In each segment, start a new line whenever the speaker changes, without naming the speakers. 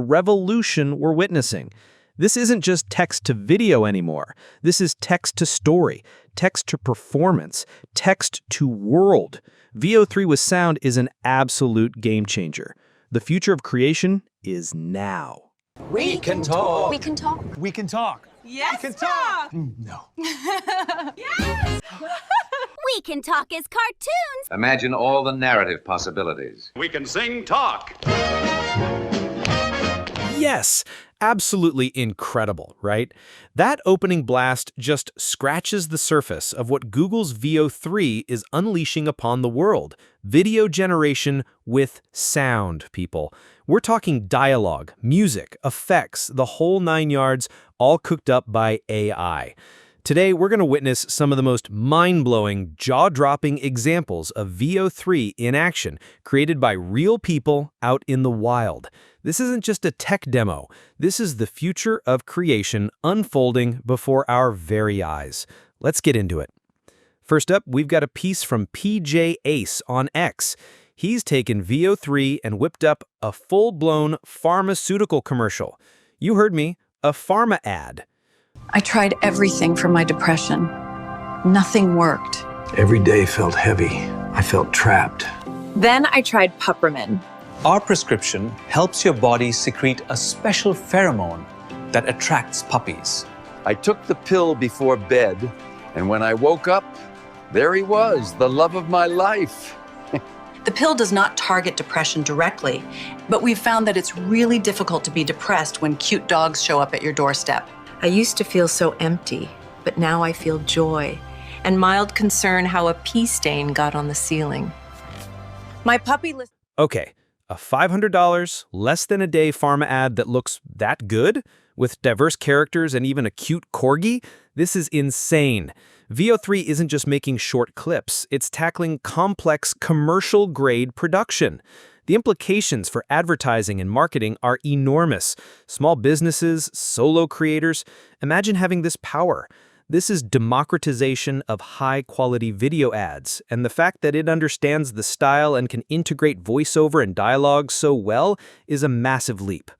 revolution we're witnessing. This isn't just text to video anymore. This is text to story, text to performance, text to world. VO3 with sound is an absolute game changer. The future of creation is now.
We can talk.
We can talk.
We can talk.
Yes,
we can talk. No.
Yes!
We Can Talk is cartoons.
Imagine all the narrative possibilities.
We can sing talk.
Yes, absolutely incredible, right? That opening blast just scratches the surface of what Google's VO3 is unleashing upon the world. Video generation with sound, people. We're talking dialogue, music, effects, the whole 9 yards, all cooked up by AI. Today, we're going to witness some of the most mind-blowing, jaw-dropping examples of VO3 in action, created by real people out in the wild. This isn't just a tech demo. This is the future of creation unfolding before our very eyes. Let's get into it. First up, we've got a piece from PJ Ace on X. He's taken VO3 and whipped up a full-blown pharmaceutical commercial. You heard me, a Pharma Ad.
I tried everything for my depression. Nothing worked.
Every day felt heavy. I felt trapped.
Then I tried Puppermin.
Our prescription helps your body secrete a special pheromone that attracts puppies.
I took the pill before bed, and when I woke up, there he was, the love of my life.
The pill does not target depression directly, but we've found that it's really difficult to be depressed when cute dogs show up at your doorstep.
I used to feel so empty, but now I feel joy and mild concern how a pee stain got on the ceiling. My puppy list.
Okay, a $500, less than a day Pharma Ad that looks that good? With diverse characters and even a cute corgi? This is insane. VO3 isn't just making short clips, it's tackling complex commercial-grade production. The implications for advertising and marketing are enormous. Small businesses, solo creators, imagine having this power. This is democratization of high-quality video ads, and the fact that it understands the style and can integrate voiceover and dialogue so well is a massive leap.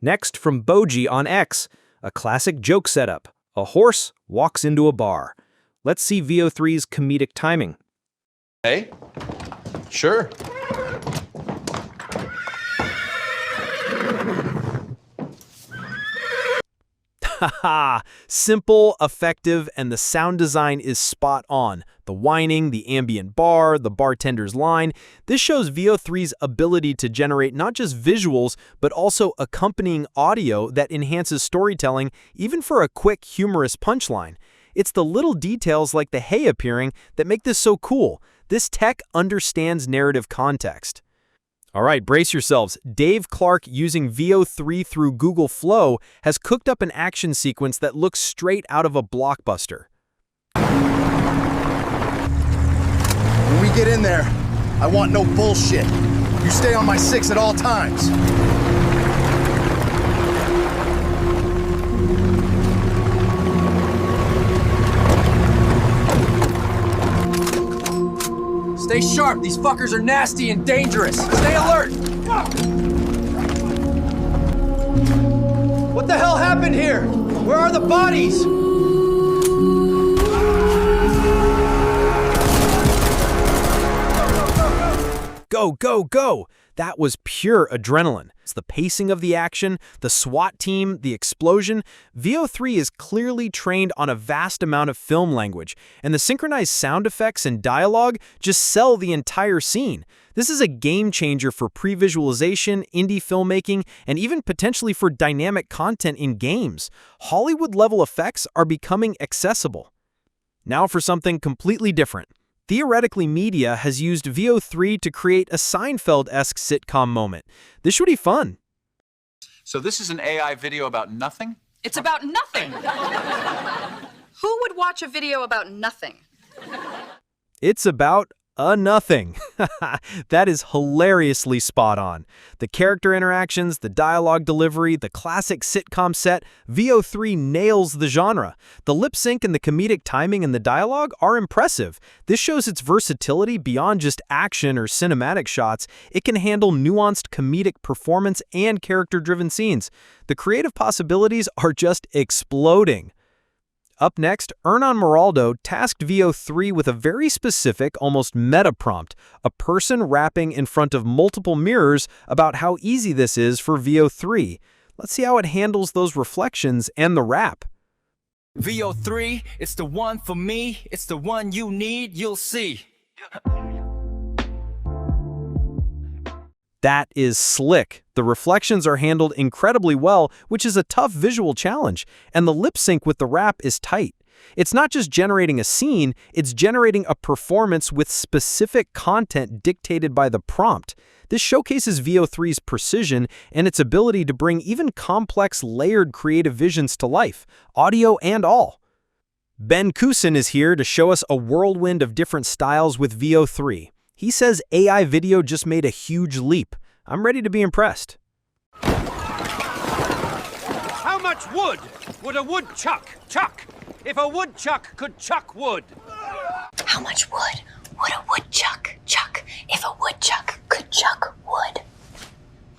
Next, from Boji on X, a classic joke setup. A horse walks into a bar. Let's see VO3's comedic timing.
Hey, sure.
Haha, simple, effective, and the sound design is spot on. The whining, the ambient bar, the bartender's line. This shows VO3's ability to generate not just visuals, but also accompanying audio that enhances storytelling, even for a quick, humorous punchline. It's the little details like the hay appearing that make this so cool. This tech understands narrative context. All right, brace yourselves. Dave Clark, using VO3 through Google Flow, has cooked up an action sequence that looks straight out of a Blockbuster.
When we get in there, I want no bullshit. You stay on my 6 at all times.
Stay sharp. These fuckers are nasty and dangerous. Stay alert. What the hell happened here? Where are the bodies?
Go, go, go! That was pure adrenaline. It's the pacing of the action, the SWAT team, the explosion. VO3 is clearly trained on a vast amount of film language, and the synchronized sound effects and dialogue just sell the entire scene. This is a game changer for pre-visualization, indie filmmaking, and even potentially for dynamic content in games. Hollywood-level effects are becoming accessible. Now for something completely different. Theoretically, media has used VO3 to create a Seinfeld-esque sitcom moment. This should be fun.
So this is an AI video about nothing?
It's about nothing. Who would watch a video about nothing?
It's about nothing. That is hilariously spot on. The character interactions, the dialogue delivery, the classic sitcom set, VO3 nails the genre. The lip sync and the comedic timing in the dialogue are impressive. This shows its versatility beyond just action or cinematic shots. It can handle nuanced comedic performance and character-driven scenes. The creative possibilities are just exploding. Up next, Hernan Moraldo tasked VO3 with a very specific, almost meta prompt, a person rapping in front of multiple mirrors about how easy this is for VO3. Let's see how it handles those reflections and the rap.
VO3, it's the one for me, it's the one you need, you'll see.
That is slick. The reflections are handled incredibly well, which is a tough visual challenge, and the lip sync with the rap is tight. It's not just generating a scene, it's generating a performance with specific content dictated by the prompt. This showcases VO3's precision and its ability to bring even complex, layered creative visions to life, audio and all. Ben Kusin is here to show us a whirlwind of different styles with VO3. He says AI video just made a huge leap. I'm ready to be impressed.
How much wood would a woodchuck chuck if a woodchuck could chuck wood?
How much wood would a woodchuck chuck if a woodchuck could chuck wood?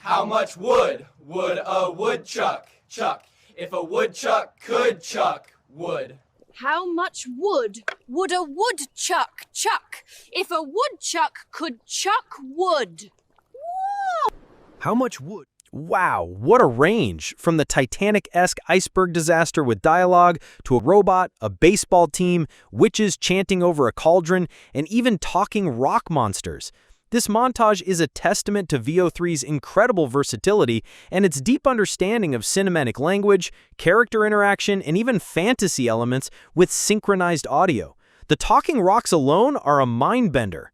How much wood would a woodchuck chuck if a woodchuck could chuck wood?
How much wood would a woodchuck chuck if a woodchuck could chuck wood? Whoa!
How much wood? Wow, what a range! From the Titanic-esque iceberg disaster with dialogue, to a robot, a baseball team, witches chanting over a cauldron, and even talking rock monsters. This montage is a testament to VO3's incredible versatility and its deep understanding of cinematic language, character interaction, and even fantasy elements with synchronized audio. The talking rocks alone are a mind-bender.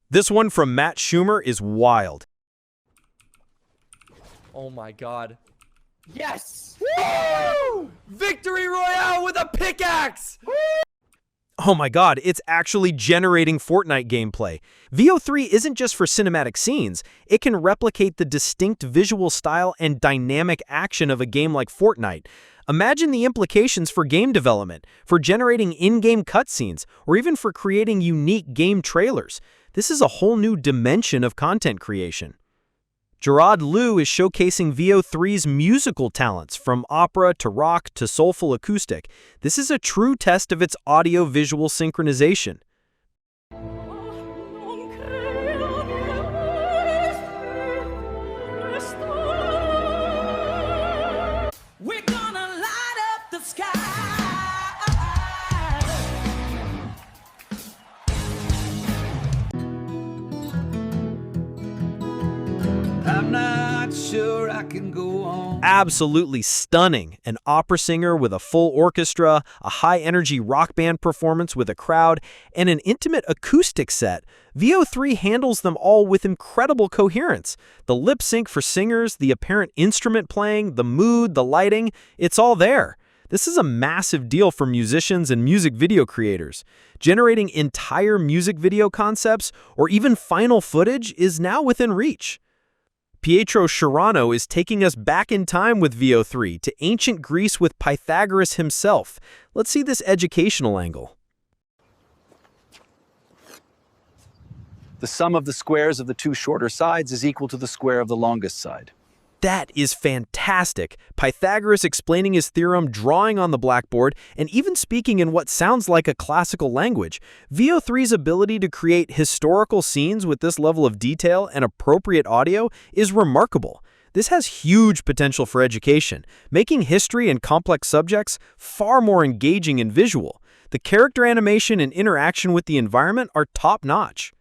This one from Matt Shumer is wild.
Oh my god. Yes! Woo! Victory Royale with a pickaxe! Woo!
Oh my god, it's actually generating Fortnite gameplay. VO3 isn't just for cinematic scenes, it can replicate the distinct visual style and dynamic action of a game like Fortnite. Imagine the implications for game development, for generating in-game cutscenes, or even for creating unique game trailers. This is a whole new dimension of content creation. Jerrod is showcasing VO3's musical talents, from opera to rock to soulful acoustic. This is a true test of its audio-visual synchronization.
We're gonna light up the sky. I'm not sure I can go on.
Absolutely stunning. An opera singer with a full orchestra, a high-energy rock band performance with a crowd, and an intimate acoustic set. VO3 handles them all with incredible coherence. The lip sync for singers, the apparent instrument playing, the mood, the lighting, it's all there. This is a massive deal for musicians and music video creators. Generating entire music video concepts or even final footage is now within reach. Pietro Schirano is taking us back in time with VO3 to ancient Greece with Pythagoras himself. Let's see this educational angle.
The sum of the squares of the two shorter sides is equal to the square of the longest side.
That is fantastic. Pythagoras explaining his theorem, drawing on the blackboard, and even speaking in what sounds like a classical language. VO3's ability to create historical scenes with this level of detail and appropriate audio is remarkable. This has huge potential for education, making history and complex subjects far more engaging and visual. The character animation and interaction with the environment are top-notch.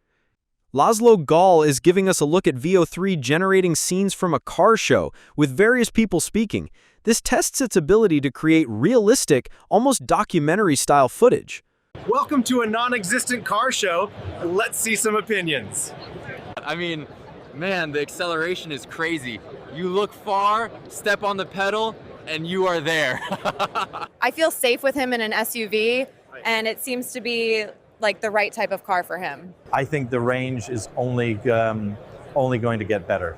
László Gaál is giving us a look at VO3 generating scenes from a car show with various people speaking. This tests its ability to create realistic, almost documentary-style footage.
Welcome to a non-existent car show. Let's see some opinions.
I mean, man, the acceleration is crazy. You look far, step on the pedal, and you are there.
I feel safe with him in an SUV, and it seems to be like the right type of car for him?
I think the range is only going to get better.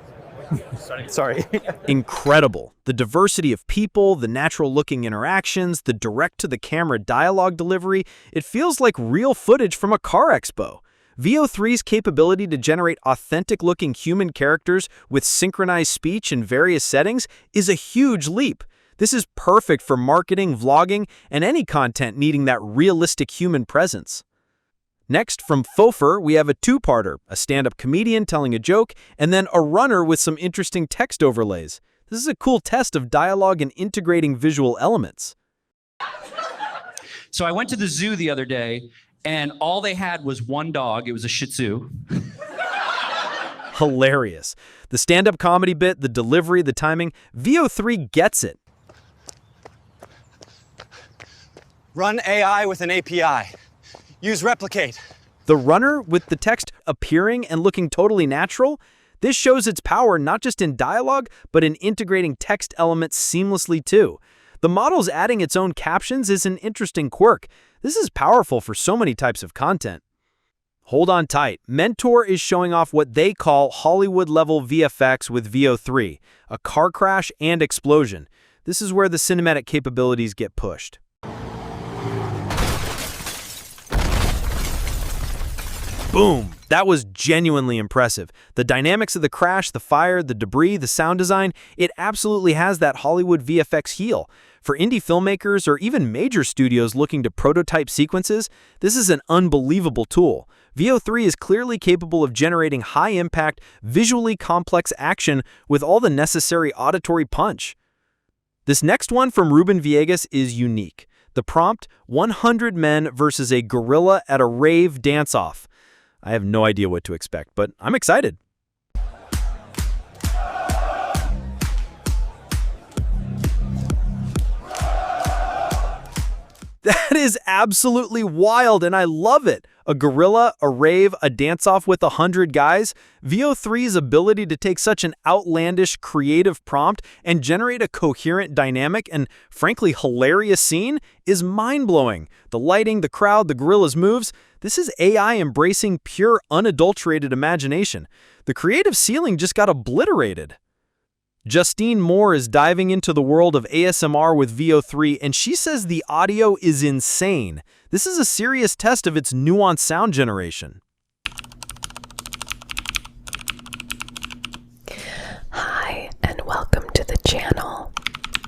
Sorry.
Incredible. The diversity of people, the natural-looking interactions, the direct-to-the-camera dialogue delivery, it feels like real footage from a car expo. VO3's capability to generate authentic-looking human characters with synchronized speech in various settings is a huge leap. This is perfect for marketing, vlogging, and any content needing that realistic human presence. Next, from Fofr, we have a two-parter, a stand-up comedian telling a joke, and then a runner with some interesting text overlays. This is a cool test of dialogue and integrating visual elements.
So I went to the zoo the other day, and all they had was one dog. It was a Shih Tzu.
Hilarious. The stand-up comedy bit, the delivery, the timing, VO3 gets it.
Run AI with an API. Use replicate.
The runner, with the text appearing and looking totally natural, this shows its power not just in dialogue, but in integrating text elements seamlessly too. The model's adding its own captions is an interesting quirk. This is powerful for so many types of content. Hold on tight. Mentor is showing off what they call Hollywood-level VFX with VO3, a car crash and explosion. This is where the cinematic capabilities get pushed. Boom! That was genuinely impressive. The dynamics of the crash, the fire, the debris, the sound design, it absolutely has that Hollywood VFX heel. For indie filmmakers or even major studios looking to prototype sequences, this is an unbelievable tool. VO3 is clearly capable of generating high-impact, visually complex action with all the necessary auditory punch. This next one from Ruben Villegas is unique. The prompt, 100 men versus a gorilla at a rave dance-off. I have no idea what to expect, but I'm excited. That is absolutely wild, and I love it. A gorilla, a rave, a dance-off with 100 guys. VO3's ability to take such an outlandish, creative prompt and generate a coherent, dynamic, and frankly hilarious scene is mind-blowing. The lighting, the crowd, the gorilla's moves, this is AI embracing pure, unadulterated imagination. The creative ceiling just got obliterated. Justine Moore is diving into the world of ASMR with VO3, and she says the audio is insane. This is a serious test of its nuanced sound generation.
Hi, and welcome to the channel.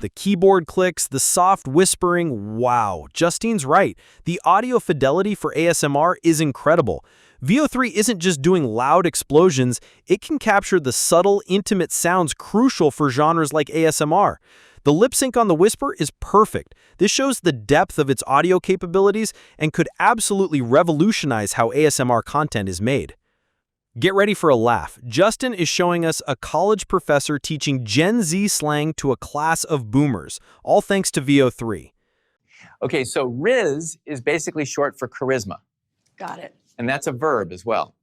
The keyboard clicks, the soft whispering, wow, Justine's right. The audio fidelity for ASMR is incredible. VO3 isn't just doing loud explosions, it can capture the subtle, intimate sounds crucial for genres like ASMR. The lip sync on the whisper is perfect. This shows the depth of its audio capabilities and could absolutely revolutionize how ASMR content is made. Get ready for a laugh. Justin is showing us a college professor teaching Gen Z slang to a class of boomers, all thanks to VO3.
Okay, so Riz is basically short for charisma.
Got it.
And that's a verb as well.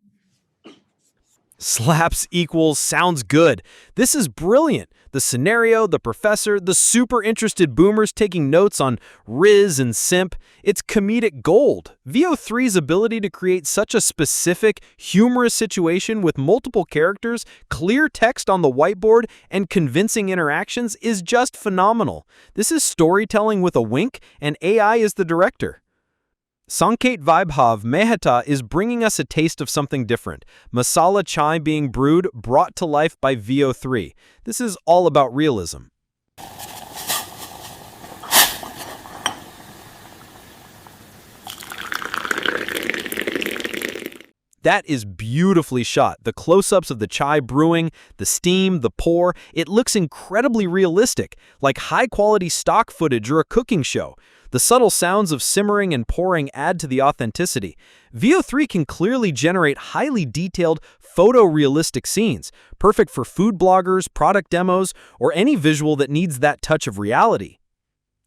Slaps equals sounds good. This is brilliant. The scenario, the professor, the super interested boomers taking notes on Riz and Simp. It's comedic gold. VO3's ability to create such a specific, humorous situation with multiple characters, clear text on the whiteboard, and convincing interactions is just phenomenal. This is storytelling with a wink, and AI is the director. Sanket Vaibhav Mehta is bringing us a taste of something different. Masala chai being brewed, brought to life by VO3. This is all about realism. That is beautifully shot. The close-ups of the chai brewing, the steam, the pour, it looks incredibly realistic, like high-quality stock footage or a cooking show. The subtle sounds of simmering and pouring add to the authenticity. VO3 can clearly generate highly detailed, photorealistic scenes, perfect for food bloggers, product demos, or any visual that needs that touch of reality.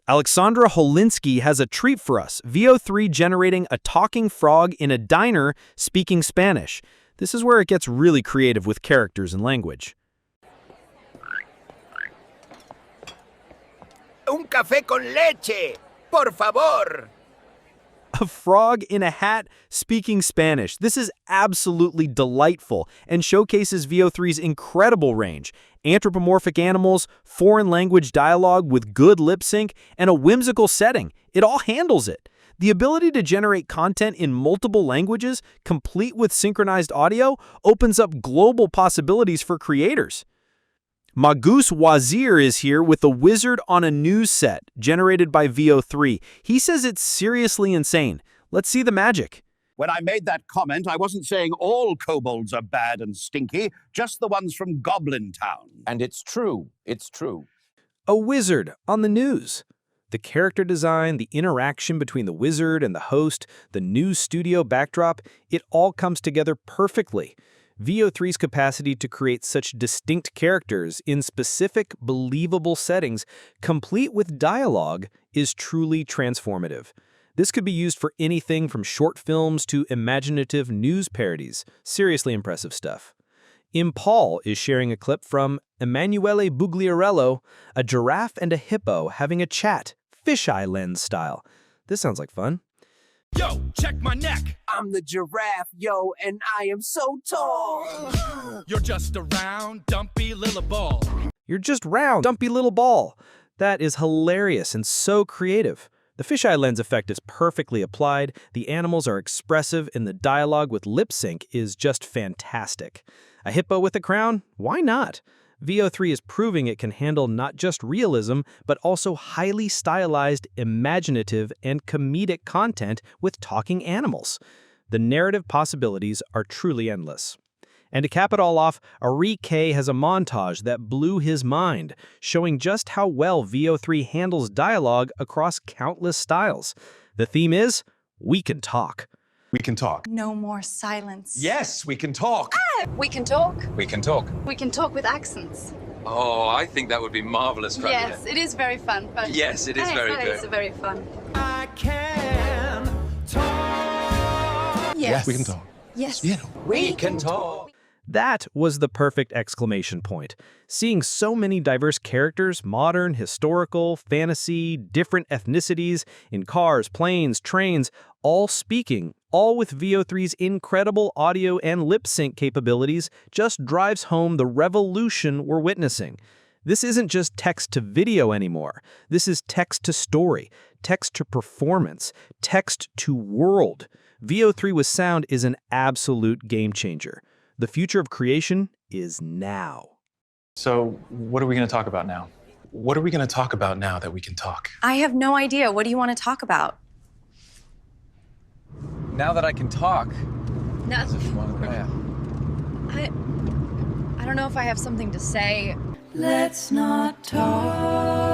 Aleksander Holynski has a treat for us, VO3 generating a talking frog in a diner speaking Spanish. This is where it gets really creative with characters and language.
Un café con leche, por favor.
A frog in a hat speaking Spanish. This is absolutely delightful and showcases VO3's incredible range. Anthropomorphic animals, foreign language dialogue with good lip sync, and a whimsical setting. It all handles it. The ability to generate content in multiple languages, complete with synchronized audio, opens up global possibilities for creators. Magus Wazir is here with a wizard on a news set, generated by VO3. He says it's seriously insane. Let's see the magic.
When I made that comment, I wasn't saying all kobolds are bad and stinky, just the ones from Goblin Town.
And it's true. It's true.
A wizard on the news. The character design, the interaction between the wizard and the host, the news studio backdrop, it all comes together perfectly. VO3's capacity to create such distinct characters in specific, believable settings, complete with dialogue, is truly transformative. This could be used for anything from short films to imaginative news parodies. Seriously impressive stuff. Impal is sharing a clip from Emanuele Bugliarello, a giraffe and a hippo having a chat, fisheye lens style. This sounds like fun.
Yo, check my neck. I'm the giraffe, yo, and I am so tall. You're just a round, dumpy little ball.
You're just round, dumpy little ball. That is hilarious and so creative. The fisheye lens effect is perfectly applied, the animals are expressive, and the dialogue with lip sync is just fantastic. A hippo with a crown? Why not? VO3 is proving it can handle not just realism, but also highly stylized, imaginative, and comedic content with talking animals. The narrative possibilities are truly endless. And to cap it all off, Ari K has a montage that blew his mind, showing just how well VO3 handles dialogue across countless styles. The theme is, we can talk.
We can talk.
No more silence.
Yes, we can talk.
We can talk.
We can talk.
We can talk with accents.
Oh, I think that would be marvelous.
Yes, it is very fun. But
Yes, it is very good.
It's very fun.
I can talk.
Yes.
We can talk.
Yes.
Yeah.
We can talk.
That was the perfect exclamation point. Seeing so many diverse characters, modern, historical, fantasy, different ethnicities, in cars, planes, trains, all speaking, all with VO3's incredible audio and lip sync capabilities, just drives home the revolution we're witnessing. This isn't just text to video anymore. This is text to story, text to performance, text to world. VO3 with sound is an absolute game changer. The future of creation is now.
So, what are we going to talk about now? What are we going to talk about now that we can talk?
I have no idea. What do you want to talk about?
Now that I can talk.
No.
Yeah.
I don't know if I have something to say.
Let's not talk.